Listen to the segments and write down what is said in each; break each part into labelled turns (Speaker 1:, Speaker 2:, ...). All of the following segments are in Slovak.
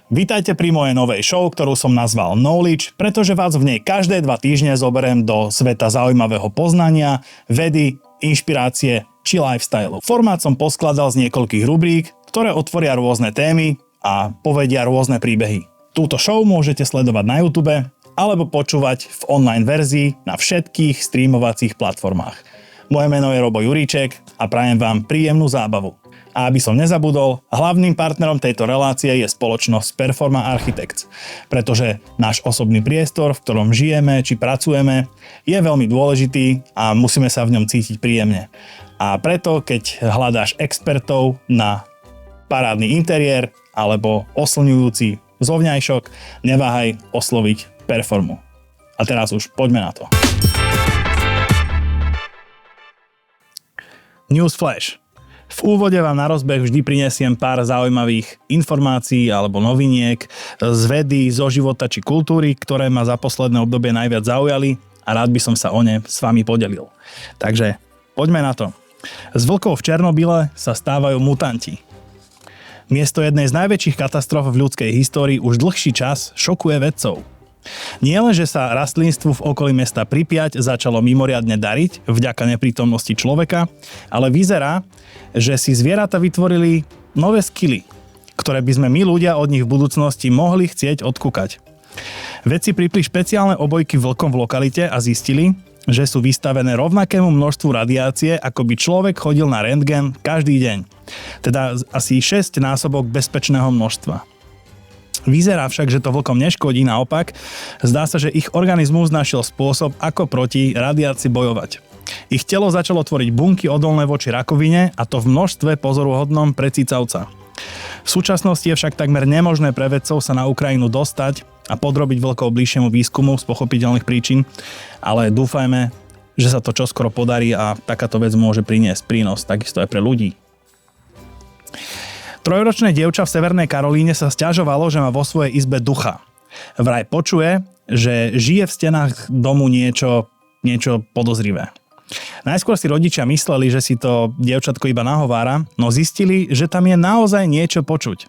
Speaker 1: Vítajte pri mojej novej show, ktorú som nazval Knowledge, pretože vás v nej každé 2 týždne zoberiem do sveta zaujímavého poznania, vedy, inšpirácie či lifestylu. Formát som poskladal z niekoľkých rubrík, ktoré otvoria rôzne témy a povedia rôzne príbehy. Túto show môžete sledovať na YouTube alebo počúvať v online verzii na všetkých streamovacích platformách. Moje meno je Robo Juríček a prajem vám príjemnú zábavu. A aby som nezabudol, hlavným partnerom tejto relácie je spoločnosť Performa Architects, pretože náš osobný priestor, v ktorom žijeme či pracujeme, je veľmi dôležitý a musíme sa v ňom cítiť príjemne. A preto, keď hľadáš expertov na parádny interiér alebo oslňujúci zovňajšok, neváhaj osloviť Performu. A teraz už poďme na to. Newsflash. V úvode vám na rozbeh vždy prinesiem pár zaujímavých informácií alebo noviniek z vedy, zo života či kultúry, ktoré ma za posledné obdobie najviac zaujali a rád by som sa o ne s vami podelil. Takže poďme na to. Z vlkov v Černobyle sa stávajú mutanti. Miesto jednej z najväčších katastrof v ľudskej histórii už dlhší čas šokuje vedcov. Nie len, že sa rastlinstvu v okolí mesta Pripjať začalo mimoriadne dariť vďaka neprítomnosti človeka, ale vyzerá, že si zvieratá vytvorili nové skily, ktoré by sme my ľudia od nich v budúcnosti mohli chcieť odkúkať. Vedci pripli špeciálne obojky vlkom v lokalite a zistili, že sú vystavené rovnakému množstvu radiácie, ako by človek chodil na rentgen každý deň. Teda asi 6 násobok bezpečného množstva. Vyzerá však, že to vlkom neškodí, naopak, zdá sa, že ich organizmus našiel spôsob, ako proti radiácii bojovať. Ich telo začalo tvoriť bunky odolné voči rakovine a to v množstve pozoruhodnom pre cicavca. V súčasnosti je však takmer nemožné pre vedcov sa na Ukrajinu dostať a podrobiť vlkov bližšiemu výskumu z pochopiteľných príčin, ale dúfajme, že sa to čoskoro podarí a takáto vec môže priniesť prínos takisto aj pre ľudí. Trojročné dievča v Severnej Karolíne sa sťažovalo, že má vo svojej izbe ducha. Vraj počuje, že žije v stenách domu niečo podozrivé. Najskôr si rodičia mysleli, že si to dievčatko iba nahovára, no zistili, že tam je naozaj niečo počuť.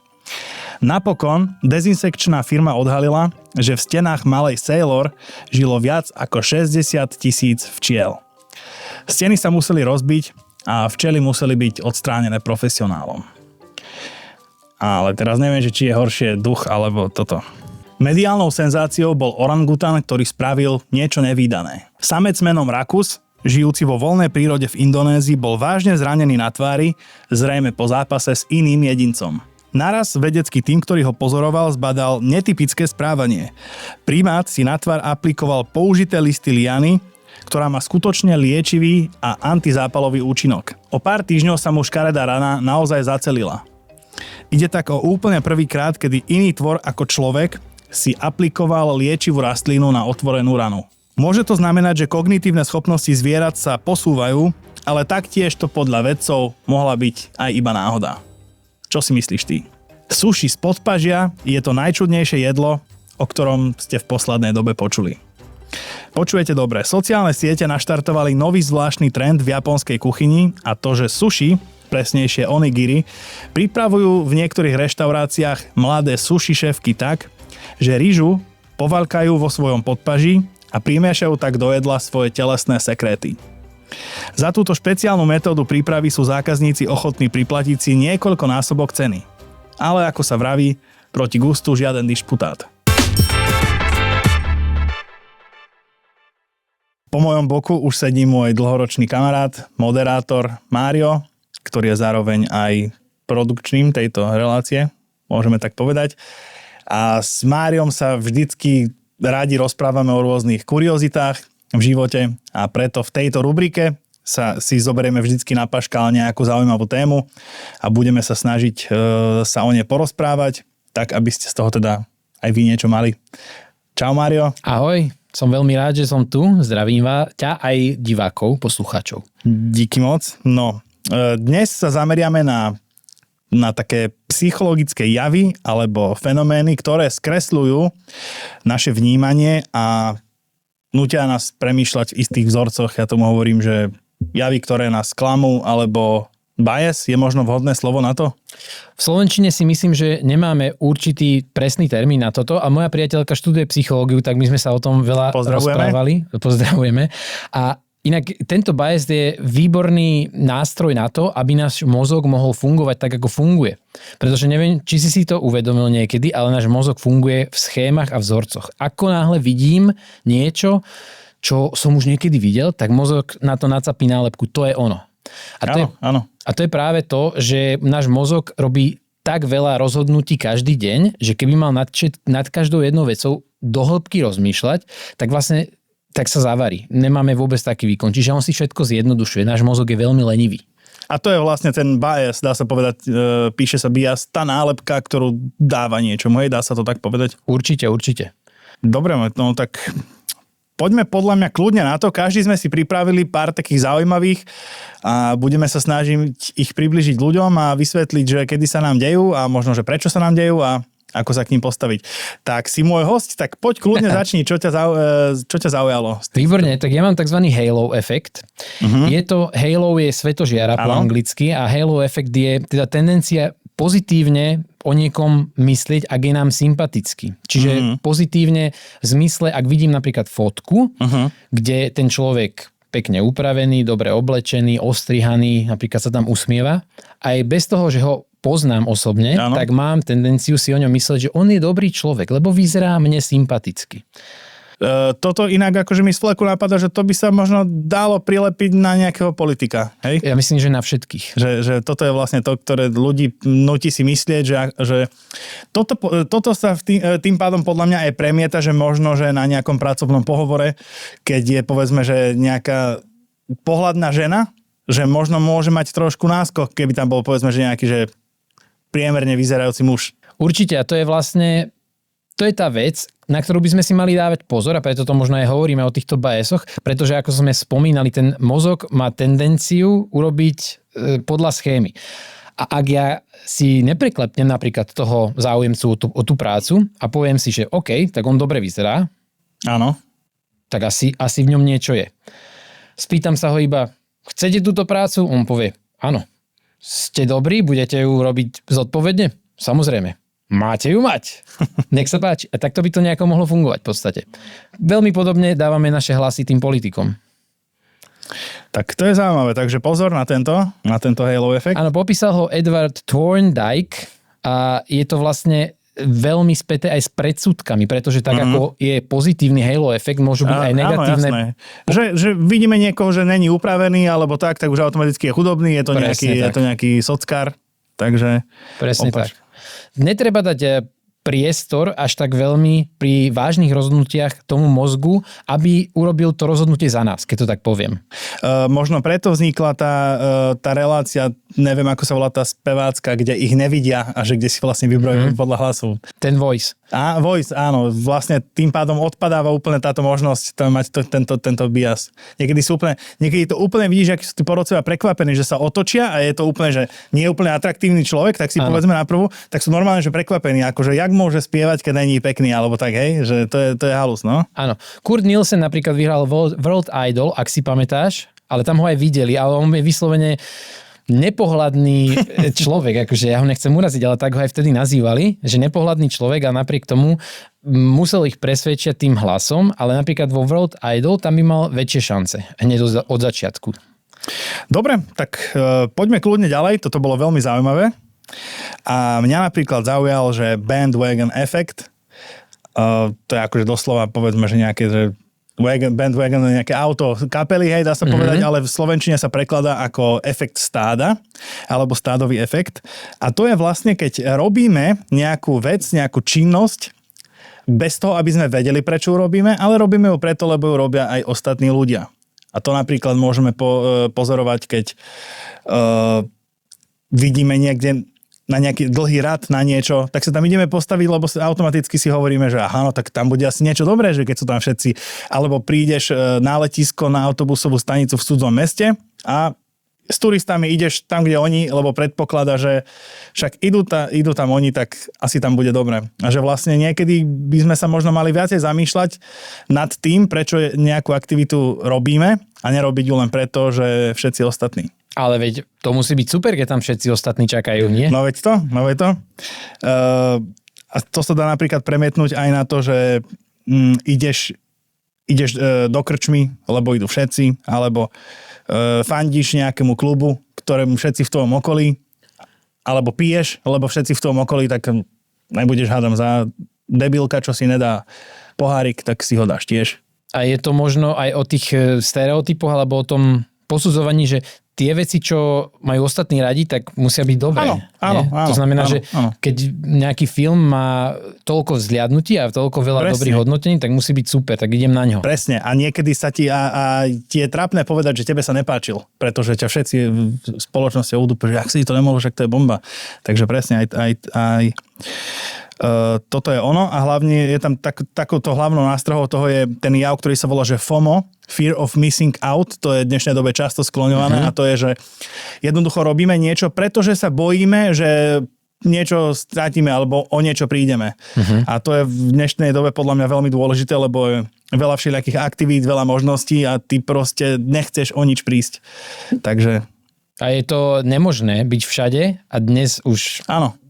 Speaker 1: Napokon dezinsekčná firma odhalila, že v stenách malej Sailor žilo viac ako 60 000 včiel. Steny sa museli rozbiť a včely museli byť odstránené profesionálom. Ale teraz neviem, či je horšie duch alebo toto. Mediálnou senzáciou bol orangutan, ktorý spravil niečo nevídané. Samec menom Rakus, žijúci vo voľnej prírode v Indonézii, bol vážne zranený na tvári, zrejme po zápase s iným jedincom. Naraz vedecký tím, ktorý ho pozoroval, zbadal netypické správanie. Primát si na tvár aplikoval použité listy liany, ktorá má skutočne liečivý a antizápalový účinok. O pár týždňov sa mu škaredá rana naozaj zacelila. Ide tak o úplne prvýkrát, kedy iný tvor ako človek si aplikoval liečivú rastlinu na otvorenú ranu. Môže to znamenať, že kognitívne schopnosti zvierat sa posúvajú, ale taktiež to podľa vedcov mohla byť aj iba náhoda. Čo si myslíš ty? Sushi z podpažia je to najčudnejšie jedlo, o ktorom ste v poslednej dobe počuli. Počujete dobre, sociálne siete naštartovali nový zvláštny trend v japonskej kuchyni a to, že sushi, presnejšie onigiri, pripravujú v niektorých reštauráciách mladé sushi šéfky tak, že ryžu povalkajú vo svojom podpaží a primiešajú tak do jedla svoje telesné sekréty. Za túto špeciálnu metódu prípravy sú zákazníci ochotní priplatiť si niekoľko násobok ceny. Ale ako sa vraví, proti gustu žiaden dišputát. Po mojom boku už sedí môj dlhoročný kamarát, moderátor Mário, ktorý je zároveň aj produkčným tejto relácie, môžeme tak povedať. A s Máriom sa vždycky rádi rozprávame o rôznych kuriozitách v živote a preto v tejto rubrike si zoberieme vždycky na paškal nejakú zaujímavú tému a budeme sa snažiť sa o nej porozprávať, tak aby ste z toho teda aj vy niečo mali. Čau Mário.
Speaker 2: Ahoj, som veľmi rád, že som tu. Zdravím ťa aj divákov, poslucháčov.
Speaker 1: Díky moc. No, dnes sa zameriame na také psychologické javy alebo fenomény, ktoré skresľujú naše vnímanie a nútia nás premýšľať v istých vzorcoch. Ja tomu hovorím, že javy, ktoré nás klamú alebo Bias je možno vhodné slovo na to?
Speaker 2: V slovenčine si myslím, že nemáme určitý presný termín na toto a moja priateľka študuje psychológiu, tak my sme sa o tom veľa rozprávali. Pozdravujeme. A inak tento bias je výborný nástroj na to, aby náš mozog mohol fungovať tak, ako funguje. Pretože neviem, či si to uvedomil niekedy, ale náš mozog funguje v schémach a vzorcoch. Ako náhle vidím niečo, čo som už niekedy videl, tak mozog na to nacapí nálepku. To je ono.
Speaker 1: Áno.
Speaker 2: A to je práve to, že náš mozog robí tak veľa rozhodnutí každý deň, že keby mal nad každou jednou vecou do hĺbky rozmýšľať, tak sa zavarí. Nemáme vôbec taký výkon. Čiže on si všetko zjednodušuje. Náš mozog je veľmi lenivý.
Speaker 1: A to je vlastne ten bias, dá sa povedať, píše sa bias, tá nálepka, ktorú dáva niečomu. Dá sa to tak povedať?
Speaker 2: Určite.
Speaker 1: Dobre, no tak poďme podľa mňa kľudne na to. Každý sme si pripravili pár takých zaujímavých a budeme sa snažiť ich približiť ľuďom a vysvetliť, že kedy sa nám dejú a možno, že prečo sa nám dejú a ako sa k ním postaviť. Tak si môj host, tak poď kľudne začni, čo ťa zaujalo.
Speaker 2: Výborne, tak ja mám tzv. Halo efekt. Halo je svetožiara po anglicky a halo efekt je teda tendencia pozitívne o niekom myslieť, ak je nám sympatický. Čiže pozitívne v zmysle, ak vidím napríklad fotku, kde ten človek pekne upravený, dobre oblečený, ostrihaný, napríklad sa tam usmieva, aj bez toho, že ho poznám osobne, tak mám tendenciu si o ňom mysleť, že on je dobrý človek, lebo vyzerá mne sympaticky.
Speaker 1: Toto inak akože mi z fleku napadá, že to by sa možno dalo prilepiť na nejakého politika. Hej?
Speaker 2: Ja myslím, že na všetkých.
Speaker 1: Že toto je vlastne to, ktoré ľudí nutí si myslieť, že toto sa tým pádom podľa mňa aj premieta, že možno, že na nejakom pracovnom pohovore, keď je povedzme, že nejaká pohľadná žena, že možno môže mať trošku náskok, keby tam bol povedzme, že nejaký, že priemerne vyzerajúci muž.
Speaker 2: Určite, a to je tá vec, na ktorú by sme si mali dávať pozor a preto to možno aj hovoríme o týchto biasoch, pretože ako sme spomínali, ten mozog má tendenciu urobiť podľa schémy. A ak ja si nepreklepnem napríklad toho záujemcu o tú prácu a poviem si, že OK, tak on dobre vyzerá,
Speaker 1: áno,
Speaker 2: tak asi v ňom niečo je. Spýtam sa ho iba, chcete túto prácu? On povie, áno. Ste dobrí, budete ju robiť zodpovedne? Samozrejme. Máte ju mať. Nech sa páči. A takto by to nejako mohlo fungovať v podstate. Veľmi podobne dávame naše hlasy tým politikom.
Speaker 1: Tak to je zaujímavé. Takže pozor na tento halo efekt.
Speaker 2: Áno, popísal ho Edward Thorndike a je to vlastne veľmi späté aj s predsudkami, pretože tak ako je pozitívny halo efekt, môžu byť aj negatívne.
Speaker 1: Áno, že vidíme niekoho, že není upravený alebo tak už automaticky je chudobný, je to nejaký sockár. Takže
Speaker 2: presne tak. Netreba dať priestor až tak veľmi pri vážnych rozhodnutiach tomu mozgu, aby urobil to rozhodnutie za nás, keď to tak poviem.
Speaker 1: Možno preto vznikla tá relácia, neviem ako sa volá tá spevácka, kde ich nevidia a že kde si vlastne vybrojujú podľa hlasu.
Speaker 2: Ten voice.
Speaker 1: Voice, áno. Vlastne tým pádom odpadáva úplne táto možnosť mať tento bias. Niekedy to úplne vidíš, ak sú tí porodci prekvapení, že sa otočia a je to úplne, že nie je úplne atraktívny človek, tak si povedzme na prvú, tak sú normálne, že prekvapení, akože jak môže spievať, keď není pekný, alebo tak, hej, že to je halus, no?
Speaker 2: Áno. Kurt Nielsen napríklad vyhral World Idol, ak si pamätáš, ale tam ho aj videli, ale on je vyslovene nepohľadný človek, akože ja ho nechcem uraziť, ale tak ho aj vtedy nazývali, že nepohľadný človek a napriek tomu musel ich presvedčiať tým hlasom, ale napríklad vo World Idol tam by mal väčšie šance hneď od začiatku.
Speaker 1: Dobre, tak poďme kľudne ďalej, toto bolo veľmi zaujímavé. A mňa napríklad zaujal, že bandwagon effect, to je akože doslova povedzme, že nejaké, že bandwagon, nejaké auto kapely, hej, dá sa povedať, ale v slovenčine sa prekladá ako efekt stáda, alebo stádový efekt. A to je vlastne, keď robíme nejakú vec, nejakú činnosť, bez toho, aby sme vedeli, prečo ju robíme, ale robíme ju preto, lebo ju robia aj ostatní ľudia. A to napríklad môžeme pozorovať, keď vidíme niekde na nejaký dlhý rad na niečo, tak sa tam ideme postaviť, lebo automaticky si hovoríme, že aha, no tak tam bude asi niečo dobré, že keď sú tam všetci, alebo prídeš na letisko, na autobusovú stanicu v cudzom meste a s turistami ideš tam, kde oni, lebo predpokladá, že však idú tam oni, tak asi tam bude dobre. A že vlastne niekedy by sme sa možno mali viacej zamýšľať nad tým, prečo nejakú aktivitu robíme a nerobiť ju len preto, že všetci ostatní.
Speaker 2: Ale veď to musí byť super, keď tam všetci ostatní čakajú, nie?
Speaker 1: No veď to. A to sa dá napríklad premietnúť aj na to, že ideš do krčmy, lebo idú všetci, alebo fandíš nejakému klubu, ktorému všetci v tvojom okolí, alebo piješ, lebo všetci v tvojom okolí, tak nebudeš hádam za debilka, čo si nedá pohárik, tak si ho dáš tiež.
Speaker 2: A je to možno aj o tých stereotypoch, alebo o tom posudzovaní, že tie veci, čo majú ostatní radi, tak musia byť dobré.
Speaker 1: Áno.
Speaker 2: To znamená, že keď nejaký film má toľko vzliadnutí a toľko veľa dobrých hodnotení, tak musí byť super, tak idem na ňo.
Speaker 1: Presne. A niekedy sa ti je trápne povedať, že tebe sa nepáčil, pretože ťa všetci v spoločnosti udúpe, že ak si to nemohol, že to je bomba. Takže presne aj toto je ono a hlavne je tam takouto hlavnou nástrahou toho je ten jav, ktorý sa volá, že FOMO, Fear of Missing Out, to je v dnešnej dobe často skloňované a to je, že jednoducho robíme niečo, pretože sa bojíme, že niečo strátime alebo o niečo prídeme. A to je v dnešnej dobe podľa mňa veľmi dôležité, lebo je veľa všelijakých aktivít, veľa možností a ty proste nechceš o nič prísť. Takže...
Speaker 2: A je to nemožné byť všade a dnes už...
Speaker 1: Áno.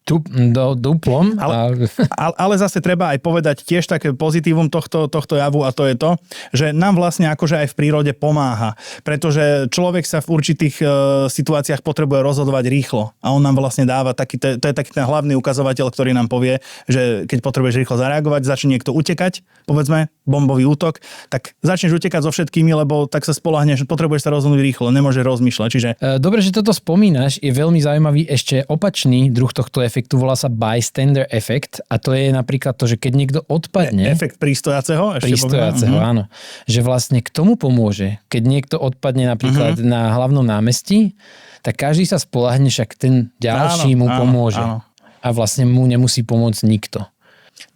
Speaker 2: Duplom.
Speaker 1: Ale zase treba aj povedať tiež také pozitívum tohto javu a to je to, že nám vlastne akože aj v prírode pomáha. Pretože človek sa v určitých situáciách potrebuje rozhodovať rýchlo a on nám vlastne dáva to je taký ten hlavný ukazovateľ, ktorý nám povie, že keď potrebuješ rýchlo zareagovať, začne niekto utekať, povedzme, bombový útok, tak začneš utekať so všetkými, lebo tak sa spoľahneš, potrebuješ sa rozhodnúť rýchlo, nemôžeš rozmýšľať. Čiže...
Speaker 2: Dobre, že toto spomínaš, je veľmi zaujímavý ešte opačný druh tohto efektu, volá sa bystander efekt a to je napríklad to, že keď niekto odpadne...
Speaker 1: Efekt prístojaceho?
Speaker 2: Áno. Že vlastne k tomu pomôže, keď niekto odpadne napríklad na hlavnom námestí, tak každý sa spoľahne, však ten ďalší mu pomôže. Áno. A vlastne mu nemusí pomôcť nikto.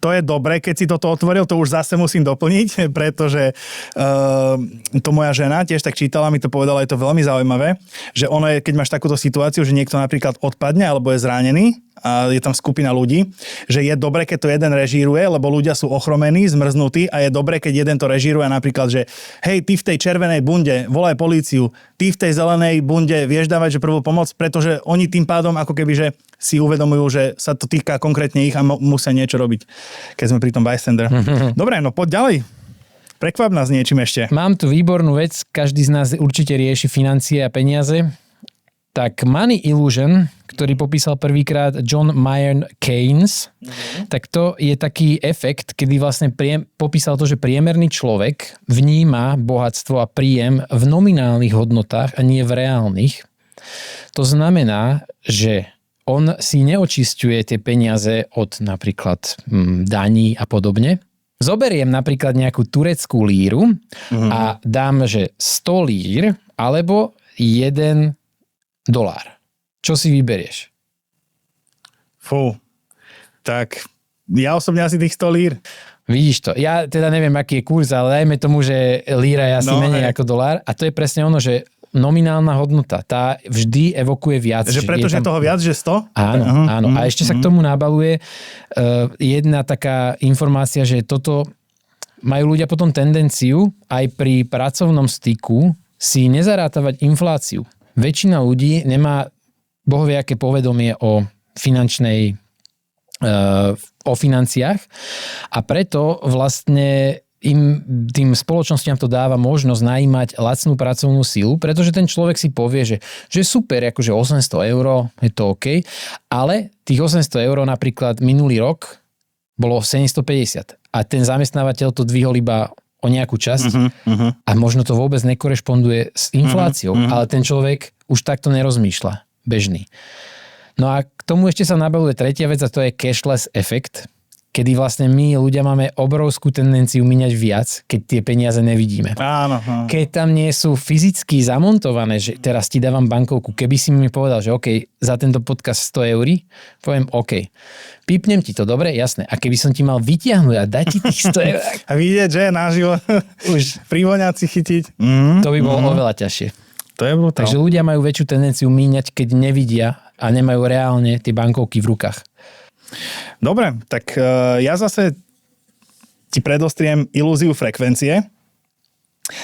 Speaker 1: To je dobré, keď si toto otvoril, to už zase musím doplniť, pretože to moja žena tiež tak čítala, mi to povedala, je to veľmi zaujímavé, že ono je, keď máš takúto situáciu, že niekto napríklad odpadne alebo je zranený a je tam skupina ľudí, že je dobre, keď to jeden režíruje, lebo ľudia sú ochromení, zmrznutí a je dobre, keď jeden to režíruje napríklad, že hej, ty v tej červenej bunde volaj políciu, ty v tej zelenej bunde vieš dávať, že prvú pomoc, pretože oni tým pádom ako keby, že si uvedomujú, že sa to týka konkrétne ich a musia niečo robiť, keď sme pri tom bystander. Dobre, no poď ďalej. Prekvap nás niečím ešte.
Speaker 2: Mám tu výbornú vec, každý z nás určite rieši financie a peniaze. Tak Money Illusion, ktorý popísal prvýkrát John Maynard Keynes, tak to je taký efekt, kedy vlastne popísal to, že priemerný človek vníma bohatstvo a príjem v nominálnych hodnotách a nie v reálnych. To znamená, že on si neočisťuje tie peniaze od napríklad daní a podobne. Zoberiem napríklad nejakú tureckú líru a dám, že 100 lír alebo 1 dolár. Čo si vyberieš?
Speaker 1: Fú, tak ja osobne asi tých 100 lír.
Speaker 2: Vidíš to. Ja teda neviem, aký je kurz, ale dajme tomu, že líra je asi menej ako dolár. A to je presne ono, že nominálna hodnota, tá vždy evokuje viac.
Speaker 1: Že pretože je toho viac, že 100?
Speaker 2: Áno. A ešte sa k tomu nabaluje jedna taká informácia, že toto majú ľudia potom tendenciu aj pri pracovnom styku si nezarátavať infláciu. Väčšina ľudí nemá bohoviaké povedomie o financiách a preto vlastne tým spoločnostiam to dáva možnosť najímať lacnú pracovnú silu, pretože ten človek si povie, že super, akože 800 eur, je to OK, ale tých 800 eur napríklad minulý rok bolo 750 a ten zamestnávateľ to dvihol iba o nejakú časť a možno to vôbec nekorešponduje s infláciou, ale ten človek už takto nerozmýšľa, bežný. No a k tomu ešte sa nabaluje tretia vec a to je cashless efekt, kedy vlastne my ľudia máme obrovskú tendenciu míňať viac, keď tie peniaze nevidíme.
Speaker 1: Áno.
Speaker 2: Keď tam nie sú fyzicky zamontované, že teraz ti dávam bankovku, keby si mi povedal, že OK, za tento podcast 100 eur, poviem OK. Pípnem ti to, dobre, jasné. A keby som ti mal vytiahnuť a dať ti tých 100 eur.
Speaker 1: A vidieť, že naživo už pri voňaci chytiť.
Speaker 2: To by bolo oveľa ťažšie.
Speaker 1: To je brutál.
Speaker 2: Takže ľudia majú väčšiu tendenciu míňať, keď nevidia a nemajú reálne tie bankovky v rukách.
Speaker 1: Dobre, tak ja zase ti predostriem ilúziu frekvencie.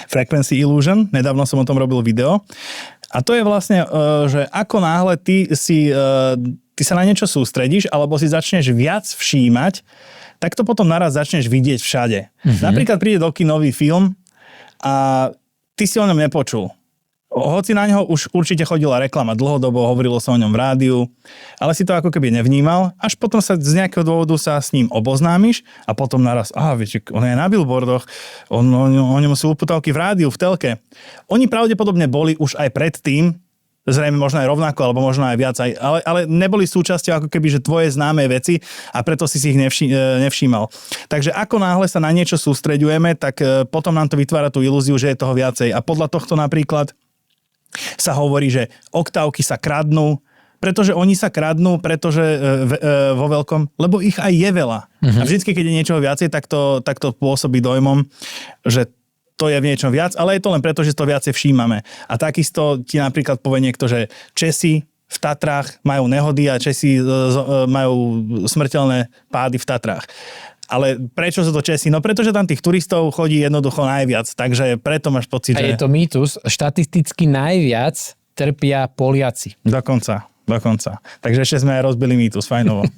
Speaker 1: Frequency Illusion, nedávno som o tom robil video. A to je vlastne, že ako náhle ty sa na niečo sústredíš, alebo si začneš viac všímať, tak to potom naraz začneš vidieť všade. Napríklad príde do kin nový film a ty si o ňom nepočul. Hoci na neho už určite chodila reklama dlhodobo, hovorilo sa o ňom v rádiu, ale si to ako keby nevnímal, až potom sa z nejakého dôvodu sa s ním oboznámiš a potom naraz, viete, on je na billboardoch, o ňom sú uputavky v rádiu, v telke. Oni pravdepodobne boli už aj predtým, zrejme možno aj rovnako, alebo možno aj viac, ale neboli súčasťou ako keby, že tvoje známe veci a preto si ich nevšímal. Takže ako náhle sa na niečo sústreďujeme, tak potom nám to vytvára tú ilúziu, že je toho viacej. A podľa tohto napríklad sa hovorí, že oktávky sa kradnú, pretože oni sa kradnú, pretože vo veľkom, lebo ich aj je veľa. A vždycky, keď je niečoho viacej, tak to pôsobí dojmom, že to je v niečom viac, ale je to len preto, že to viacej všímame. A takisto ti napríklad povie niekto, že Česi v Tatrách majú nehody a Česi majú smrteľné pády v Tatrách. Ale prečo sú to Česi? No pretože tam tých turistov chodí jednoducho najviac, takže preto máš pocit, že...
Speaker 2: A je to mýtus, štatisticky najviac trpia Poliaci.
Speaker 1: Dokonca. Takže ešte sme aj rozbili mýtus, fajnovo.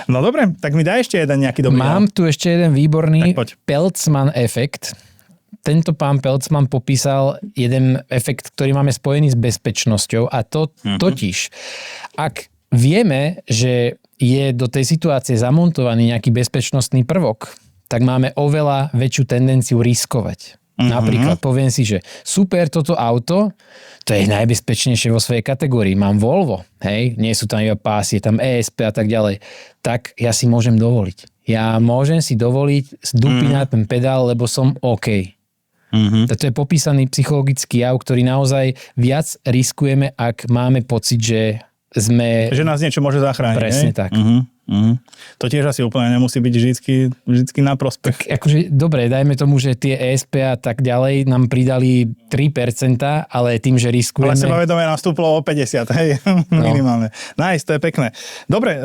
Speaker 1: No dobre, tak mi daj ešte jeden nejaký dobrý.
Speaker 2: Mám tu ešte jeden výborný Peltzman efekt. Tento pán Peltzman popísal jeden efekt, ktorý máme spojený s bezpečnosťou a to totiž, ak vieme, že je do tej situácie zamontovaný nejaký bezpečnostný prvok, tak máme oveľa väčšiu tendenciu riskovať. Napríklad poviem si, že super, toto auto, to je najbezpečnejšie vo svojej kategórii. Mám Volvo, hej, nie sú tam iba pásy, je tam ESP a tak ďalej. Tak ja si môžem dovoliť. Ja môžem si dovoliť zdupínať ten pedál, lebo som OK. To je popísaný psychologický jav, ktorý naozaj viac riskujeme, ak máme pocit, že
Speaker 1: nás niečo môže zachrániť.
Speaker 2: Presne tak.
Speaker 1: To tiež asi úplne nemusí byť vždycky na prospech.
Speaker 2: Tak, akože, dobre, dajme tomu, že tie ESP a tak ďalej nám pridali 3%, ale tým, že riskujeme...
Speaker 1: Ale sebavedomie nám vstúplo o 50, hej, minimálne. Nice, to je pekné. Dobre,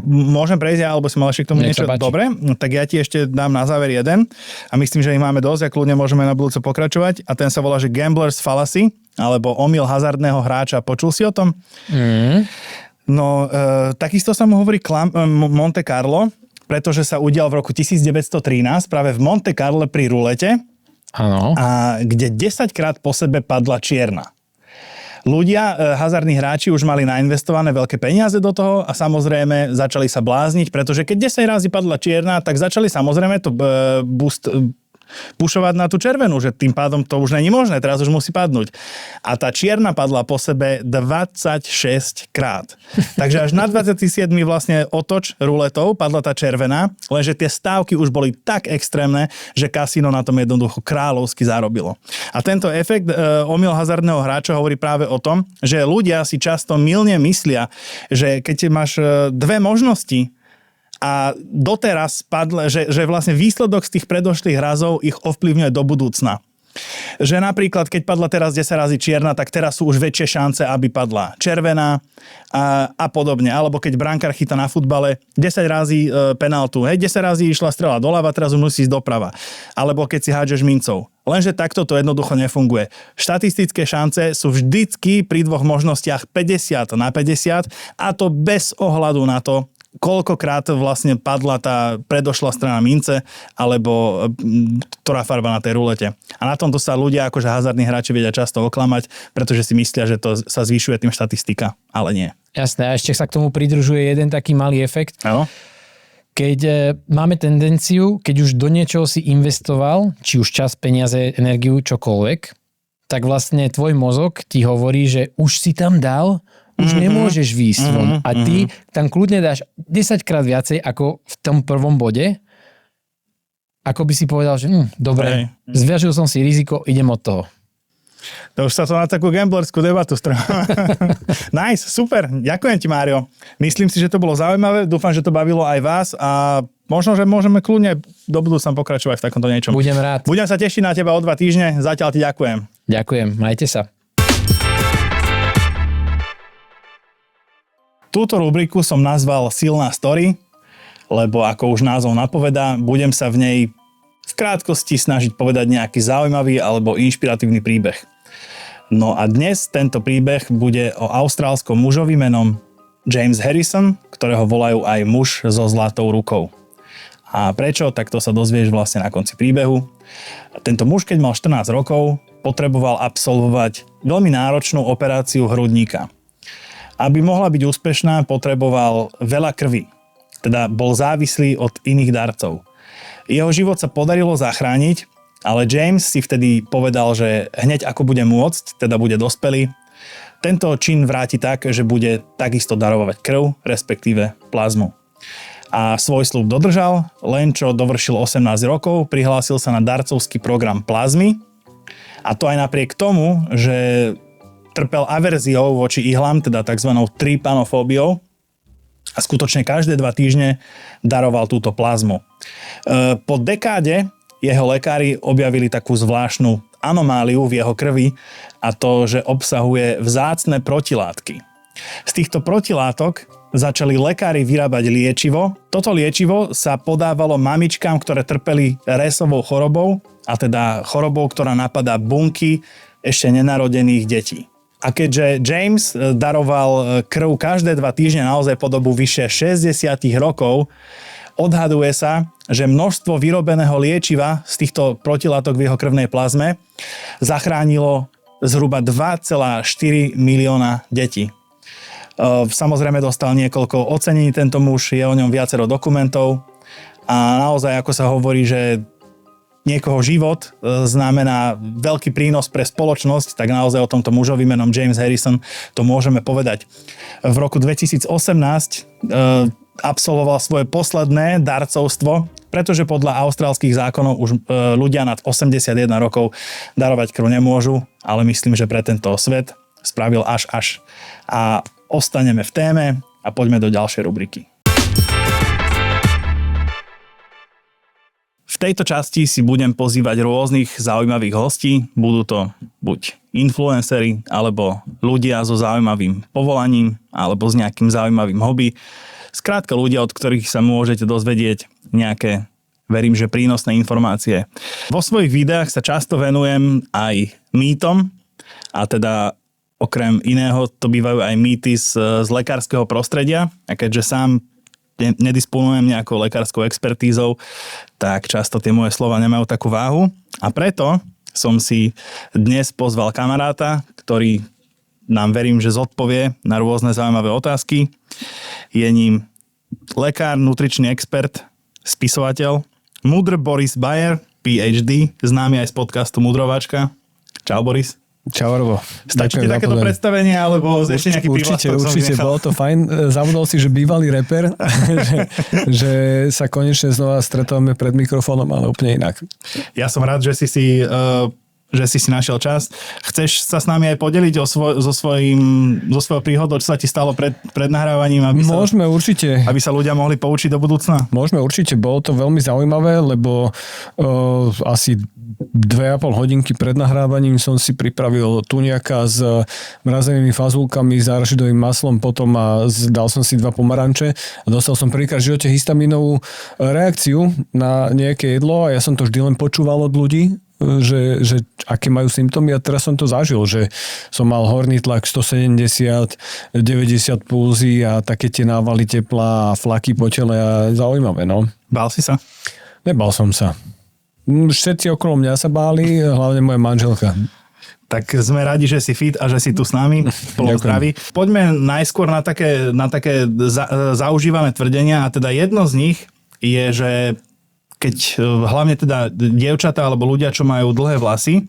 Speaker 1: môžem prejsť alebo si mal ešte k tomu niečo? Dobre, tak ja ti ešte dám na záver jeden a myslím, že ich máme dosť a kľudne môžeme na budúce pokračovať a ten sa volá, že Gambler's Fallacy alebo omyl hazardného hráča. Počul si o tom? No, takisto sa mu hovorí Monte Carlo, pretože sa udial v roku 1913 práve v Monte Carlo pri rulete, a kde 10 krát po sebe padla čierna. Ľudia, hazardní hráči už mali nainvestované veľké peniaze do toho a samozrejme začali sa blázniť, pretože keď 10 razy padla čierna, tak začali samozrejme to pušovať na tú červenú, že tým pádom to už není možné, teraz už musí padnúť. A tá čierna padla po sebe 26 krát. Takže až na 27. vlastne otoč ruletou padla tá červená, lenže tie stávky už boli tak extrémne, že kasíno na tom jednoducho kráľovsky zarobilo. A tento efekt omyl hazardného hráča hovorí práve o tom, že ľudia si často mylne myslia, že keď máš dve možnosti, a doteraz padl, že vlastne výsledok z tých predošlých razov ich ovplyvňuje do budúcna. Že napríklad, keď padla teraz 10 razy čierna, tak teraz sú už väčšie šance, aby padla červená a podobne. Alebo keď brankár chytá na futbale 10 razy penáltu, 10 razy išla strela doľava, teraz už musí ísť doprava. Alebo keď si hádžeš mincov. Lenže takto to jednoducho nefunguje. Štatistické šance sú vždycky pri dvoch možnostiach 50/50 a to bez ohľadu na to, koľkokrát vlastne padla tá predošlá strana mince, alebo ktorá farba na tej rulete. A na tomto sa ľudia, akože hazardní hráči, vedia často oklamať, pretože si myslia, že to sa zvyšuje tým štatistika, ale nie.
Speaker 2: Jasné, a ešte sa k tomu pridružuje jeden taký malý efekt.
Speaker 1: Áno.
Speaker 2: Keď máme tendenciu, keď už do niečoho si investoval, či už čas, peniaze, energiu, čokoľvek, tak vlastne tvoj mozog ti hovorí, že už si tam dal, už nemôžeš výjsť von. A ty tam kľudne dáš 10 krát viacej ako v tom prvom bode, ako by si povedal, že dobre, zviažil som si riziko, idem od toho.
Speaker 1: To už sa to na takú gamblerskú debatu strhlo. Nice, super. Ďakujem ti, Mário. Myslím si, že to bolo zaujímavé. Dúfam, že to bavilo aj vás a možno, že môžeme kľudne do budúcna pokračovať v takomto niečom.
Speaker 2: Budem rád.
Speaker 1: Budem sa tešiť na teba o 2 týždne. Zatiaľ ti ďakujem.
Speaker 2: Ďakujem, majte sa.
Speaker 1: Túto rubriku som nazval Silná story, lebo ako už názov napovedá, budem sa v nej v krátkosti snažiť povedať nejaký zaujímavý alebo inšpiratívny príbeh. No a dnes tento príbeh bude o austrálskom mužovi menom James Harrison, ktorého volajú aj muž so zlatou rukou. A prečo? Tak to sa dozvieš vlastne na konci príbehu. Tento muž, keď mal 14 rokov, potreboval absolvovať veľmi náročnú operáciu hrudníka. Aby mohla byť úspešná, potreboval veľa krvi. Teda bol závislý od iných darcov. Jeho život sa podarilo zachrániť, ale James si vtedy povedal, že hneď ako bude môcť, teda bude dospelý, tento čin vráti tak, že bude takisto darovať krv, respektíve plazmu. A svoj sľub dodržal, len čo dovršil 18 rokov, prihlásil sa na darcovský program plazmy, a to aj napriek tomu, že trpel averziou voči ihlám, teda tzv. Trypanofóbiou, a skutočne každé 2 týždne daroval túto plazmu. Po dekáde jeho lekári objavili takú zvláštnu anomáliu v jeho krvi, a to, že obsahuje vzácne protilátky. Z týchto protilátok začali lekári vyrábať liečivo. Toto liečivo sa podávalo mamičkám, ktoré trpeli Ressovou chorobou, a teda chorobou, ktorá napadá bunky ešte nenarodených detí. A keďže James daroval krv každé 2 týždne naozaj po dobu vyše 60 rokov, odhaduje sa, že množstvo vyrobeného liečiva z týchto protilátok v jeho krvnej plazme zachránilo zhruba 2,4 milióna detí. Samozrejme dostal niekoľko ocenení tento muž, je o ňom viacero dokumentov a naozaj, ako sa hovorí, že niekoho život znamená veľký prínos pre spoločnosť, tak naozaj o tomto mužovi menom James Harrison to môžeme povedať. V roku 2018 absolvoval svoje posledné darcovstvo, pretože podľa austrálskych zákonov už ľudia nad 81 rokov darovať krv nemôžu, ale myslím, že pre tento svet spravil až. A ostaneme v téme a poďme do ďalšej rubriky. V tejto časti si budem pozývať rôznych zaujímavých hostí. Budú to buď influenceri, alebo ľudia so zaujímavým povolaním, alebo s nejakým zaujímavým hobby. Skrátka ľudia, od ktorých sa môžete dozvedieť nejaké, verím, že prínosné informácie. Vo svojich videách sa často venujem aj mýtom, a teda okrem iného to bývajú aj mýty z lekárskeho prostredia. A keďže sám nedisponujem nejakou lekárskou expertízou, tak často tie moje slova nemajú takú váhu. A preto som si dnes pozval kamaráta, ktorý nám, verím, že zodpovie na rôzne zaujímavé otázky. Je ním lekár, nutričný expert, spisovateľ, Mudr Boris Bayer, PhD, známy aj z podcastu Mudrovačka. Čau, Boris.
Speaker 2: Čau, Robo.
Speaker 1: Stačí ti takéto predstavenie, alebo ešte nejaký prívlastok?
Speaker 2: Určite, bolo to fajn. Zabudol si, že bývalý reper, že sa konečne znova stretávame pred mikrofónom, ale úplne inak.
Speaker 1: Ja som rád, že si si našiel čas. Chceš sa s nami aj podeliť so svojou príhodou, čo sa ti stalo pred nahrávaním?
Speaker 2: Môžeme určite.
Speaker 1: Aby sa ľudia mohli poučiť do budúcna?
Speaker 2: Môžeme určite. Bolo to veľmi zaujímavé, lebo asi 2,5 hodinky pred nahrávaním som si pripravil tuniaka s mrazenými fazulkami, s arašidovým maslom potom a dal som si 2 pomaranče a dostal som prvýkrát v živote histaminovú reakciu na nejaké jedlo a ja som to vždy len počúval od ľudí, že aké majú symptómy a teraz som to zažil, že som mal horný tlak 170, 90 pulzy a také tie návaly tepla a flaky po tele a zaujímavé, no.
Speaker 1: Bál si sa?
Speaker 2: Nebal som sa. Všetci okolo mňa sa báli, hlavne moja manželka.
Speaker 1: Tak sme radi, že si fit a že si tu s nami. Zdraví. Poďme najskôr na také zaužívané tvrdenia a teda jedno z nich je, že keď hlavne teda dievčatá alebo ľudia, čo majú dlhé vlasy,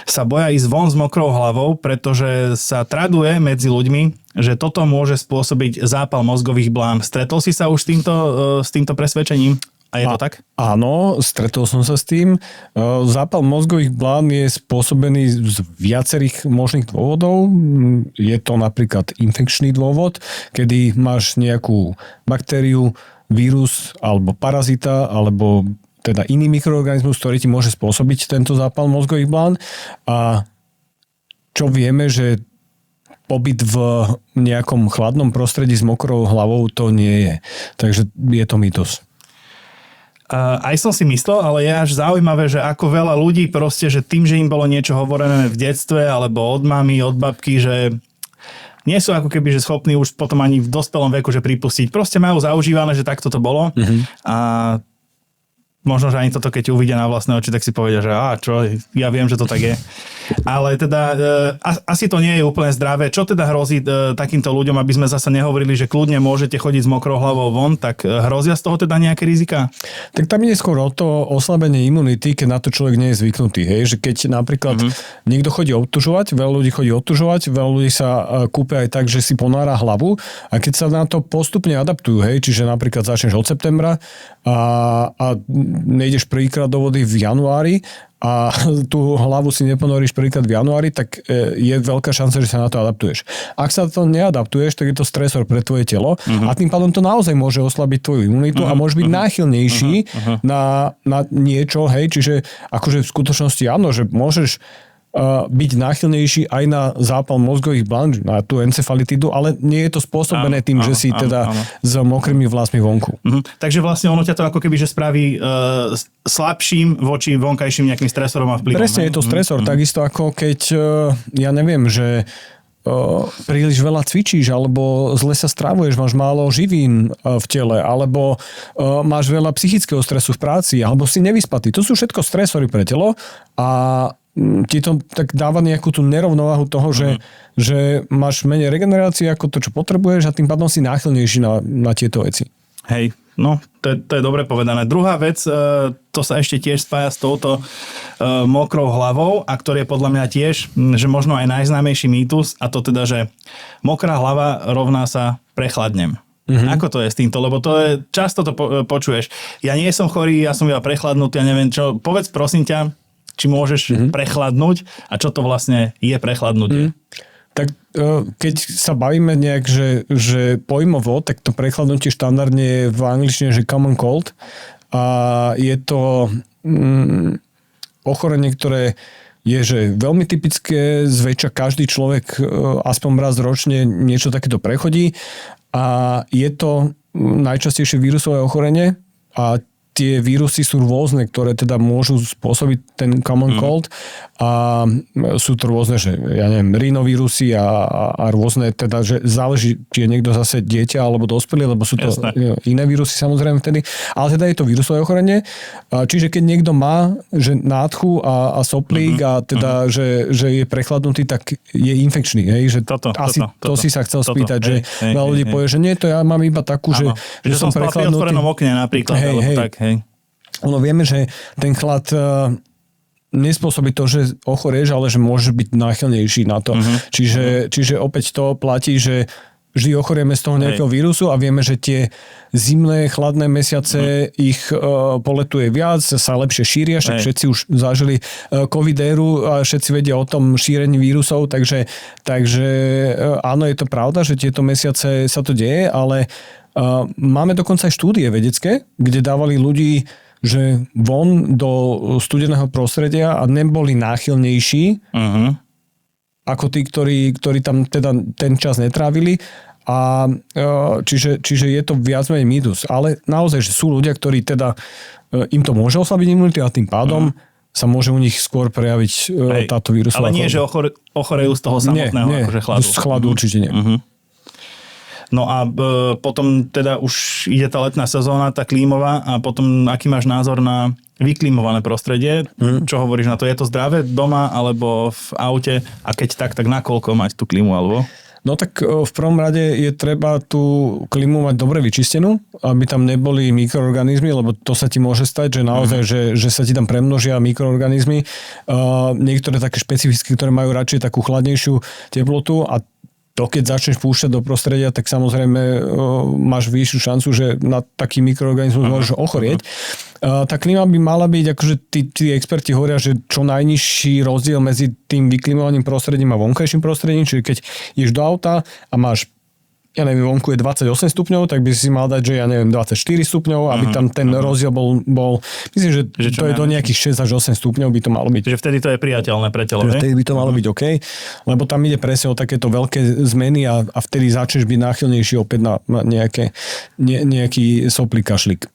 Speaker 1: sa boja ísť von s mokrou hlavou, pretože sa traduje medzi ľuďmi, že toto môže spôsobiť zápal mozgových blán. Stretol si sa už s týmto presvedčením? A je to tak?
Speaker 2: Áno, stretol som sa s tým. Zápal mozgových blán je spôsobený z viacerých možných dôvodov. Je to napríklad infekčný dôvod, kedy máš nejakú baktériu, vírus alebo parazita, alebo teda iný mikroorganizmus, ktorý ti môže spôsobiť tento zápal mozgových blán. A čo vieme, že pobyt v nejakom chladnom prostredí s mokrou hlavou to nie je. Takže je to mýtus.
Speaker 1: Aj som si myslel, ale je až zaujímavé, že ako veľa ľudí proste, že tým, že im bolo niečo hovorené v detstve alebo od mamy, od babky, že nie sú ako keby že schopní už potom ani v dospelom veku, že pripustiť. Proste majú zaužívané, že takto to bolo. A možno, že ani toto, keď uvidia na vlastné oči, tak si povedia, že čo, ja viem, že to tak je. Ale teda asi to nie je úplne zdravé. Čo teda hrozí takýmto ľuďom, aby sme zasa nehovorili, že kľudne môžete chodiť s mokrou hlavou von, tak hrozia z toho teda nejaké rizika?
Speaker 3: Tak tam ide skôr o to oslabenie imunity, keď na to človek nie je zvyknutý. Hej? Že keď napríklad niekto chodí obtužovať, veľa ľudí chodí obtužovať, veľa ľudí sa kúpe aj tak, že si ponára hlavu a keď sa na to postupne adaptujú, hej? Čiže napríklad začneš od septembra a nejdeš prvýkrát do vody v januári a tú hlavu si neponoríš prvýkrát v januári, tak je veľká šanca, že sa na to adaptuješ. Ak sa to neadaptuješ, tak je to stresor pre tvoje telo a tým pádom to naozaj môže oslabiť tvoju imunitu a môže byť náchylnejší na niečo, hej, čiže akože v skutočnosti áno, že môžeš byť náchylnejší aj na zápal mozgových blank, na tú encefalitidu, ale nie je to spôsobené tým, že si teda s mokrými vlasmi vonku.
Speaker 1: Takže vlastne ono ťa to ako keby, že spraví slabším voči vonkajším nejakým stresorom a vplyvom.
Speaker 3: Presne je to stresor, takisto ako keď, ja neviem, že príliš veľa cvičíš, alebo zle sa stravuješ, máš málo živín v tele, alebo máš veľa psychického stresu v práci, alebo si nevyspatý. To sú všetko stresory pre telo a ti to tak dáva nejakú tú nerovnováhu toho, že máš menej regenerácie ako to, čo potrebuješ a tým pádom si náchylnejší na tieto veci.
Speaker 1: Hej, no, to je dobre povedané. Druhá vec, to sa ešte tiež spája s touto mokrou hlavou a ktorý je podľa mňa tiež, že možno aj najznámejší mýtus a to teda, že mokrá hlava rovná sa prechladnem. Ako to je s týmto? Lebo to je, často to počuješ. Ja nie som chorý, ja som iba prechladnutý, ja neviem čo. Povedz prosím ťa, či môžeš prechladnúť a čo to vlastne je prechladnutie?
Speaker 3: Tak keď sa bavíme nejak, že pojmovo, tak to prechladnutie štandardne je v angličtine, že common cold a je to ochorenie, ktoré je že veľmi typické, zväčša každý človek aspoň raz ročne niečo takéto prechodí a je to najčastejšie vírusové ochorenie a tie vírusy sú rôzne, ktoré teda môžu spôsobiť ten common cold a sú to rôzne, že ja neviem, rinovírusy a rôzne, teda, že záleží, či je niekto zase dieťa alebo dospelý, lebo sú to iné vírusy samozrejme vtedy, ale teda je to vírusové ochorenie. Čiže keď niekto má že nádchu a soplík a teda, že je prechladnutý, tak je infekčný. Hej? Že to si sa chcel spýtať, že veľa ľudí povie, že nie, to ja mám iba takú, že som prechladnutý. Že som spal pri otvorenom okne napríklad. Ono vieme, že ten chlad nespôsobí to, že ochorieš, ale že môžeš byť náchylnejší na to. Čiže opäť to platí, že vždy ochorieme z toho nejakého vírusu a vieme, že tie zimné, chladné mesiace ich poletuje viac, sa lepšie šíria, však všetci už zažili covidéru a všetci vedia o tom šírení vírusov, takže áno, je to pravda, že tieto mesiace sa to deje, ale máme dokonca aj štúdie vedecké, kde dávali ľudí že von do studeného prostredia a neboli náchylnejší ako tí, ktorí tam teda ten čas netrávili. A čiže je to viac menej mýtus. Ale naozaj, že sú ľudia, ktorí teda im to môže oslabiť imunitu a tým pádom sa môže u nich skôr prejaviť táto vírusová.
Speaker 1: Ale nie, že ochorejú z toho samotného akože chladu.
Speaker 3: Z chladu určite nie.
Speaker 1: No a potom teda už ide tá letná sezóna, tá klímová a potom aký máš názor na vyklímované prostredie? Čo hovoríš na to? Je to zdravé doma alebo v aute? A keď tak nakoľko mať tú klímu alebo?
Speaker 3: No tak v prvom rade je treba tú klímu mať dobre vyčistenú, aby tam neboli mikroorganizmy, lebo to sa ti môže stať, že naozaj, že sa ti tam premnožia mikroorganizmy. Niektoré také špecifické, ktoré majú radšej takú chladnejšiu teplotu a to, keď začneš púšťať do prostredia, tak samozrejme máš vyššiu šancu, že na taký mikroorganizmus môžeš ochorieť. Tá klíma by mala byť, akože tí experti hovoria, že čo najnižší rozdiel medzi tým vyklimovaným prostredím a vonkajším prostredím, čiže keď ideš do auta a máš ja neviem, vonku je 28 stupňov, tak by si mal dať, že ja neviem, 24 stupňov, aby tam ten rozdiel bol myslím, že to je do nejakých 6 až 8 stupňov by to malo byť.
Speaker 1: Že vtedy to je priateľné pre telo,
Speaker 3: vtedy by to malo byť OK, lebo tam ide presne o takéto veľké zmeny a vtedy začneš byť náchylnejší opäť na nejaký soplý kašlik.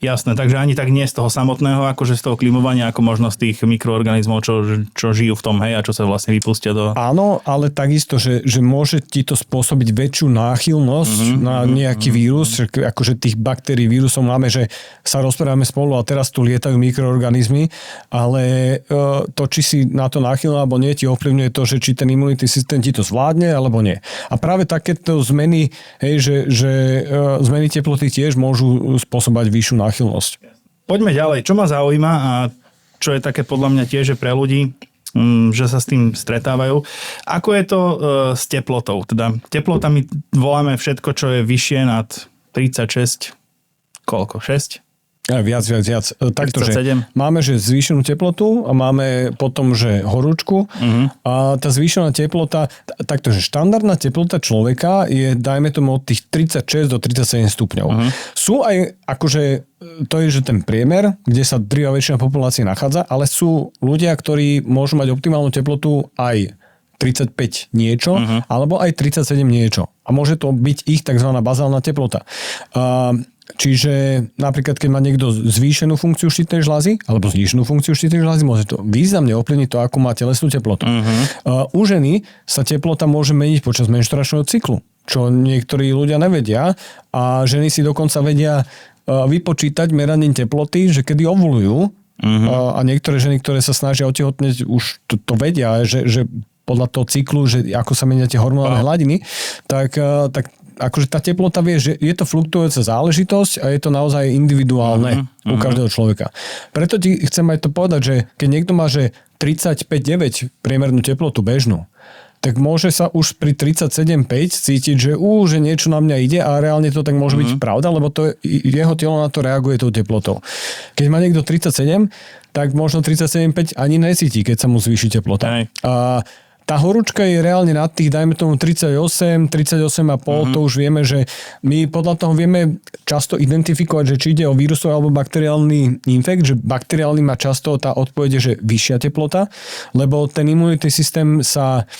Speaker 1: Jasné, takže ani tak nie z toho samotného, akože z toho klimovania, ako možno z tých mikroorganizmov, čo žijú v tom, hej, a čo sa vlastne vypustia do...
Speaker 3: Áno, ale takisto, že môže ti to spôsobiť väčšiu náchylnosť na nejaký vírus, akože tých baktérií, vírusov máme, že sa rozprávame spolu a teraz tu lietajú mikroorganizmy, ale to, či si na to náchylný alebo nie, ti ovplyvňuje to, že či ten imunitný systém ti to zvládne alebo nie. A práve takéto zmeny, hej, že zmeny teploty tiež môžu spôsobať vyššiu náchylnosť.
Speaker 1: Poďme ďalej. Čo ma zaujíma a čo je také podľa mňa tiež pre ľudí, že sa s tým stretávajú. Ako je to s teplotou? Teda teplotami voláme všetko, čo je vyššie nad 36, koľko? 6?
Speaker 3: Viac. Takto, že
Speaker 1: 37.
Speaker 3: máme, že zvýšenú teplotu a máme potom, že horúčku. A tá zvýšená teplota, takto, že štandardná teplota človeka je, dajme tomu, od tých 36 do 37 stupňov. Sú aj, akože, to je, že ten priemer, kde sa drvivá väčšina populácie nachádza, ale sú ľudia, ktorí môžu mať optimálnu teplotu aj 35 niečo, alebo aj 37 niečo. A môže to byť ich tzv. Bazálna teplota. Čiže napríklad, keď má niekto zvýšenú funkciu štítnej žľazy alebo zníženú funkciu štítnej žľazy, môže to významne ovplyvniť to, ako má telesnú teplotu. U ženy sa teplota môže meniť počas menštruačného cyklu, čo niektorí ľudia nevedia a ženy si dokonca vedia vypočítať meraním teploty, že kedy ovulujú a niektoré ženy, ktoré sa snažia otehotneť, už to vedia, že podľa toho cyklu, že ako sa menia tie hormonálne hladiny, tak akože tá teplota vie, že je to fluktuujúca záležitosť a je to naozaj individuálne u každého človeka. Preto ti chcem aj to povedať, že keď niekto má, že 35,9 priemernú teplotu bežnú, tak môže sa už pri 37,5 cítiť, že niečo na mňa ide a reálne to tak môže byť pravda, lebo to jeho telo na to reaguje tou teplotou. Keď má niekto 37, tak možno 37,5 ani necíti, keď sa mu zvýši teplota. A tá horúčka je reálne nad tých, dajme tomu 38,5, to už vieme, že my podľa toho vieme často identifikovať, že či ide o vírusový alebo bakteriálny infekt, že bakteriálny má často tá odpoveď, že vyššia teplota, lebo ten imunitný systém sa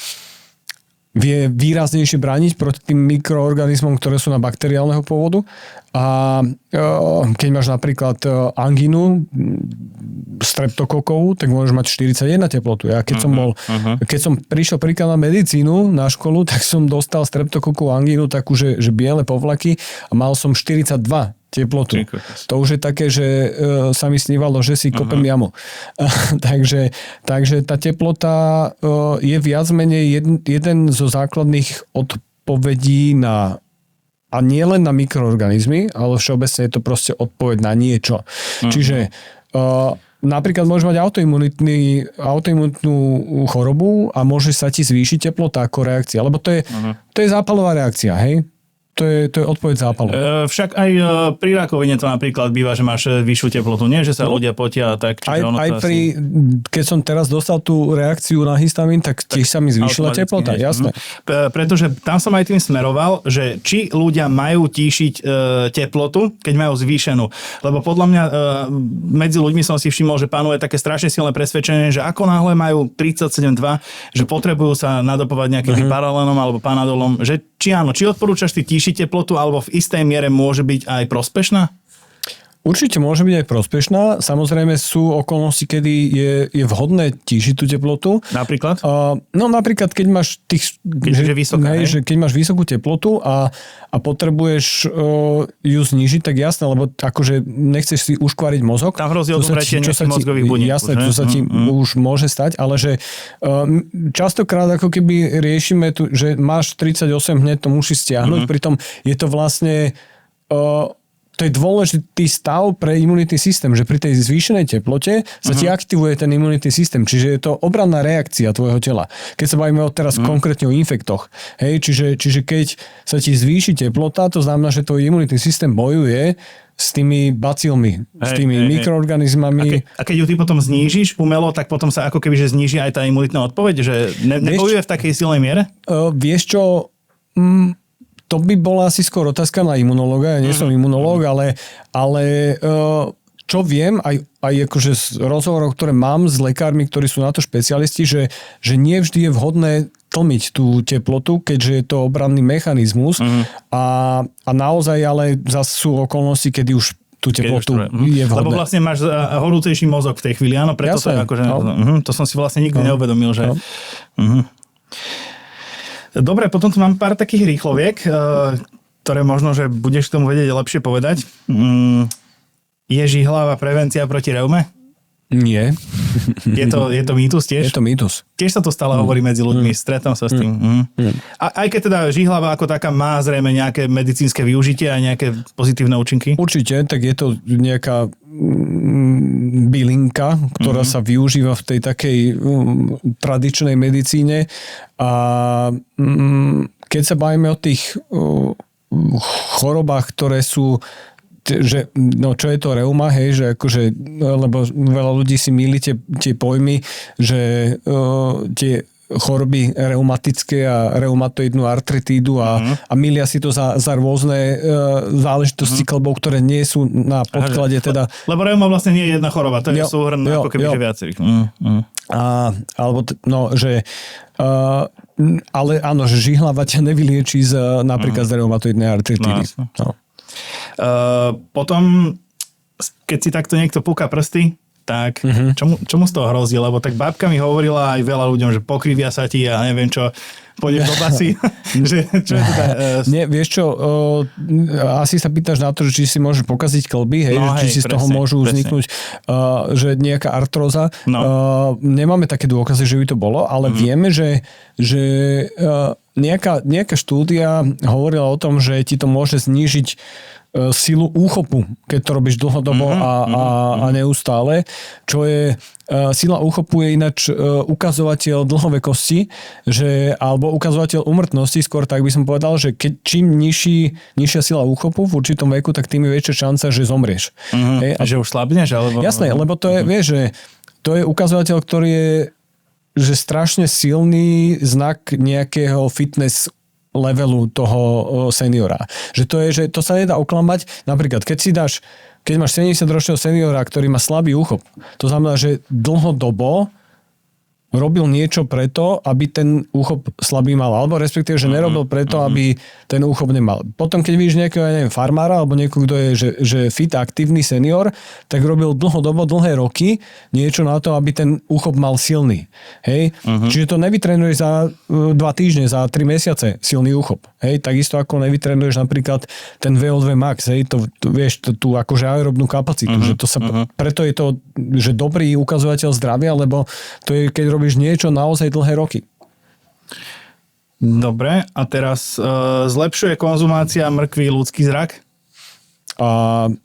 Speaker 3: vie výraznejšie brániť proti tým mikroorganizmom, ktoré sú na bakteriálneho pôvodu. A keď máš napríklad angínu streptokokovú, tak môžeš mať 41 teplotu. Ja keď som prišiel príklad na medicínu na školu, tak som dostal streptokokovú angínu takú, že biele povlaky a mal som 42 teplotu. To už je také, že sa mi snívalo, že si kopem jamu. takže tá teplota je viac menej jeden zo základných odpovedí na, a nie len na mikroorganizmy, ale všeobecne je to proste odpoveď na niečo. Čiže napríklad môžeš mať autoimunitnú chorobu a môže sa ti zvýšiť teplota ako reakcia, lebo to je zápalová reakcia, hej? To je odpoveď zápalu.
Speaker 1: Však aj pri rakovine to napríklad býva, že máš vyššiu teplotu. Nie, že sa ľudia potia tak.
Speaker 3: Keď som teraz dostal tú reakciu na histamín, tak tiež sa mi zvýšila teplota. Jasné.
Speaker 1: Pretože tam som aj tým smeroval, že či ľudia majú tíšiť teplotu, keď majú zvýšenú. Lebo podľa mňa medzi ľuďmi som si všimol, že panuje také strašne silné presvedčenie, že ako náhle majú 37,2, že potrebujú sa nadopovať nejakým paralenom alebo panadolom, že či áno, či odporúčaš ty tíšiť teplotu, alebo v istej miere môže byť aj prospešná?
Speaker 3: Určite môže byť aj prospešná. Samozrejme sú okolnosti, kedy je vhodné tíšiť tú teplotu.
Speaker 1: Napríklad?
Speaker 3: Napríklad, keď máš keď máš vysokú teplotu a potrebuješ ju znížiť, tak jasné, lebo akože nechceš si uškvariť mozog.
Speaker 1: Tam hrozí odopretie nejakých mozgových buniek.
Speaker 3: Jasné, to sa ti už môže stať, ale že častokrát ako keby riešime tu, že máš 38, hneď to musíš stiahnuť, pritom je to vlastne to je dôležitý stav pre imunitný systém, že pri tej zvýšenej teplote sa ti aktivuje ten imunitný systém, čiže je to obranná reakcia tvojho tela. Keď sa bavíme teraz konkrétne o infektoch, hej, čiže keď sa ti zvýši teplota, to znamená, že tvoj imunitný systém bojuje s tými bacilmi, s tými mikroorganizmami.
Speaker 1: A keď ju ty potom znížiš umelo, tak potom sa ako keby že zníži aj tá imunitná odpoveď, že nebojuje v takej silnej miere?
Speaker 3: Vieš čo, to by bola asi skôr otázka na imunológa. Ja nie som imunológ, ale čo viem, aj akože z rozhovorov, ktoré mám s lekármi, ktorí sú na to špecialisti, že nie vždy je vhodné tlmiť tú teplotu, keďže je to obranný mechanizmus a naozaj ale zase sú okolnosti, kedy už tú teplotu je vhodné.
Speaker 1: Lebo vlastne máš horúcejší mozog v tej chvíli, áno, preto to je akože... To som si vlastne nikdy neuvedomil, že... Dobre, potom tu mám pár takých rýchloviek, ktoré možno, že budeš k tomu vedieť lepšie povedať. Je žihlava prevencia proti reume?
Speaker 3: Nie.
Speaker 1: Je to mýtus tiež?
Speaker 3: Je to mýtus.
Speaker 1: Tiež sa to stále hovorí medzi ľuďmi, stretám sa s tým. A aj keď teda žihlava ako taká má zrejme nejaké medicínske využitie a nejaké pozitívne účinky?
Speaker 3: Určite, tak je to nejaká bylinka, ktorá sa využíva v tej takej tradičnej medicíne a keď sa bavíme o tých chorobách, ktoré sú že, no čo je to reuma, hej, že akože, lebo veľa ľudí si mýli tie pojmy, že tie choroby reumatické a reumatoidnú artritídu a mýlia si to za rôzne záležitosti klbov, ktoré nie sú na podklade. Teda...
Speaker 1: Lebo reuma vlastne nie je jedna choroba, to je súhrn ako keby viacerých.
Speaker 3: Ale áno, že žihlava ťa nevylieči napríklad z reumatoidnej artritídy. No.
Speaker 1: Potom, keď si takto niekto púka prsty, tak čomu z toho hrozí? Lebo tak babka mi hovorila aj veľa ľuďom, že pokrivia sa ti a neviem čo, pôjdeš do basy. Čo je teda,
Speaker 3: Nie, vieš čo, asi sa pýtaš na to, že či si môžeš pokaziť klby, hej, či si z toho môžu vzniknúť že nejaká artróza. Nemáme také dôkazy, že by to bolo, ale vieme, že nejaká štúdia hovorila o tom, že ti to môže znížiť silu úchopu, keď to robíš dlhodobo a neustále, čo je sila úchopu je ináč ukazovateľ dlhovekosti, alebo ukazovateľ úmrtnosti, skôr tak by som povedal, že čím nižšia sila úchopu v určitom veku, tak tým je väčšia šanca, že zomrieš.
Speaker 1: A že už slabneš? Alebo...
Speaker 3: Jasné, lebo to je, vieš, že to je ukazovateľ, ktorý je že strašne silný znak nejakého fitness levelu toho seniora. Že to sa nedá oklamať. Napríklad, keď máš 70-ročného seniora, ktorý má slabý úchop, to znamená, že dlhodobo robil niečo preto, aby ten úchop slabý mal. Alebo respektíve, že nerobil preto, aby ten úchop nemal. Potom, keď vidíš nejakého, neviem, farmára, alebo niekoho, kto je že fit, aktívny senior, tak robil dlhodobo, dlhé roky niečo na to, aby ten úchop mal silný. Hej? Čiže to nevytrenuješ za 2 týždne, za 3 mesiace silný úchop. Hej? Takisto ako nevytrenuješ napríklad ten VO2 max, hej? To vieš, tú akože aerobnú kapacitu. Že to sa, preto je to, že dobrý ukazovateľ zdravia, lebo to je, keď robíš niečo naozaj dlhé roky.
Speaker 1: Dobre, a teraz zlepšuje konzumácia mrkvy ľudský zrak?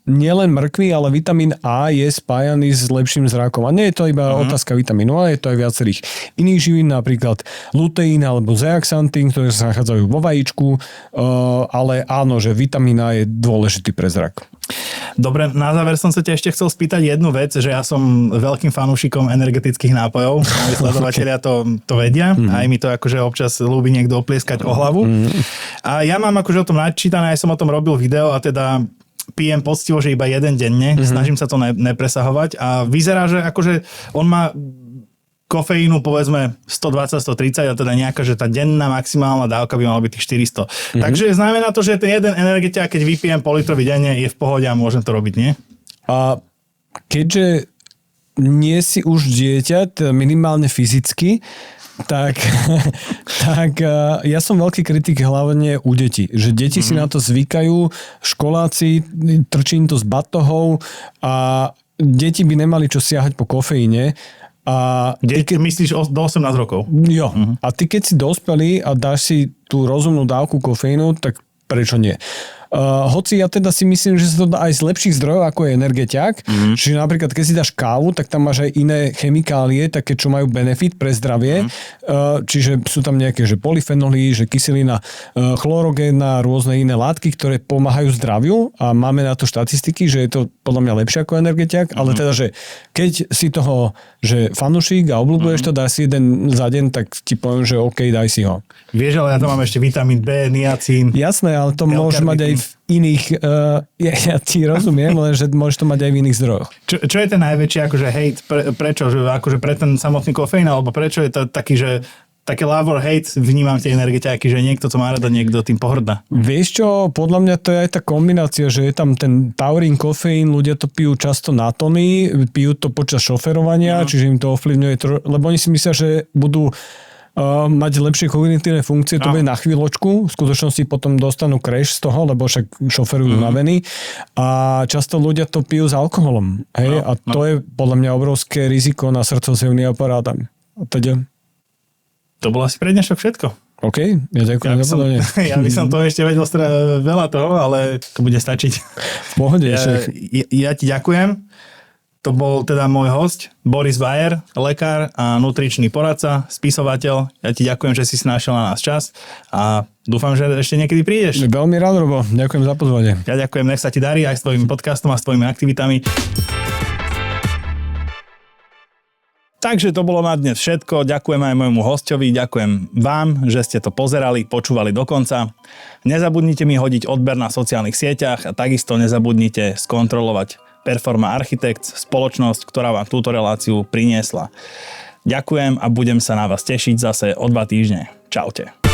Speaker 3: Nielen mrkvy, ale vitamín A je spájaný s lepším zrakom. A nie je to iba otázka vitamínu A, je to aj viacerých iných živín, napríklad luteín alebo zeaxantín, ktoré sa nachádzajú vo vajíčku, ale áno, že vitamín A je dôležitý pre zrak.
Speaker 1: Dobre, na záver som sa ťa ešte chcel spýtať jednu vec, že ja som veľkým fanúšikom energetických nápojov. Moji sledovatelia to vedia. Aj mi to akože občas ľúbi niekto oplieskať o hlavu. A ja mám akože o tom načítané, aj som o tom robil video a teda pijem poctivo, že iba jeden denne. Snažím sa to nepresahovať a vyzerá, že akože on má kofeínu povedzme 120-130 a teda nejaká, že tá denná maximálna dávka by mala byť tých 400. Takže znamená to, že ten jeden energetiák, keď vypijem politrový denne, je v pohode a môžem to robiť, nie?
Speaker 3: A keďže nie si už dieťa, minimálne fyzicky, tak ja som veľký kritik hlavne u detí. Že deti si na to zvykajú, školáci, trčím to s batohou a deti by nemali čo siahať po kofeíne.
Speaker 1: Myslíš do 18 rokov?
Speaker 3: Jo. A ty keď si dospelý a dáš si tú rozumnú dávku kofeínu, tak prečo nie? Hoci ja teda si myslím, že sa to dá aj z lepších zdrojov, ako je energetiák. Čiže napríklad, keď si dáš kávu, tak tam máš aj iné chemikálie, také, čo majú benefit pre zdravie. Čiže sú tam nejaké, že polyfenoly, že kyselina chlorogénna, rôzne iné látky, ktoré pomáhajú zdraviu a máme na to štatistiky, že je to podľa mňa lepšie ako energetiák, ale teda, že keď si toho, že fanúšik a obľúbuješ to, dáš si jeden za deň, tak ti poviem, že OK, daj si ho.
Speaker 1: Vieš, ale ja tam mám ešte vitamín B, niacín.
Speaker 3: Jasné, ale to môže mať aj v iných, ja ti rozumiem, ale že môžeš to mať aj v iných zdrojoch.
Speaker 1: Čo je ten najväčší akože hejt, prečo? Že akože pre ten samotný kofeín, alebo prečo je to taký, že také love or hate vnímam tie energetiáky, že niekto to má rada, niekto tým pohrdá.
Speaker 3: Vieš čo, podľa mňa to je aj tá kombinácia, že je tam ten taurín, kofeín, ľudia to pijú často na tony, pijú to počas šoferovania, čiže im to ovplyvňuje, lebo oni si myslia, že budú mať lepšie kognitívne funkcie, to bude na chvíľočku, v skutočnosti potom dostanú crash z toho, lebo však šoferujú unavení a často ľudia to pijú s alkoholom. Hej? A to je podľa mňa obrovské riziko na srdcový aparát. A teda...
Speaker 1: To bolo asi pre dnešok všetko.
Speaker 3: OK, ja ďakujem za podanie.
Speaker 1: Ja by som to ešte vedel veľa toho, ale to bude stačiť.
Speaker 3: V pohode.
Speaker 1: Ja ti ďakujem. To bol teda môj hosť, Boris Bayer, lekár a nutričný poradca, spisovateľ. Ja ti ďakujem, že si našiel na nás čas a dúfam, že ešte niekedy prídeš.
Speaker 3: Veľmi rád, Robo. Ďakujem za pozvanie.
Speaker 1: Ja ďakujem, nech sa ti darí aj s tvojím podcastom a s tvojimi aktivitami. Takže to bolo na dnes všetko. Ďakujem aj môjmu hosťovi, ďakujem vám, že ste to pozerali, počúvali do konca. Nezabudnite mi hodiť odber na sociálnych sieťach a takisto nezabudnite skontrolovať Performa Architects, spoločnosť, ktorá vám túto reláciu priniesla. Ďakujem a budem sa na vás tešiť zase o 2 týždne. Čaute.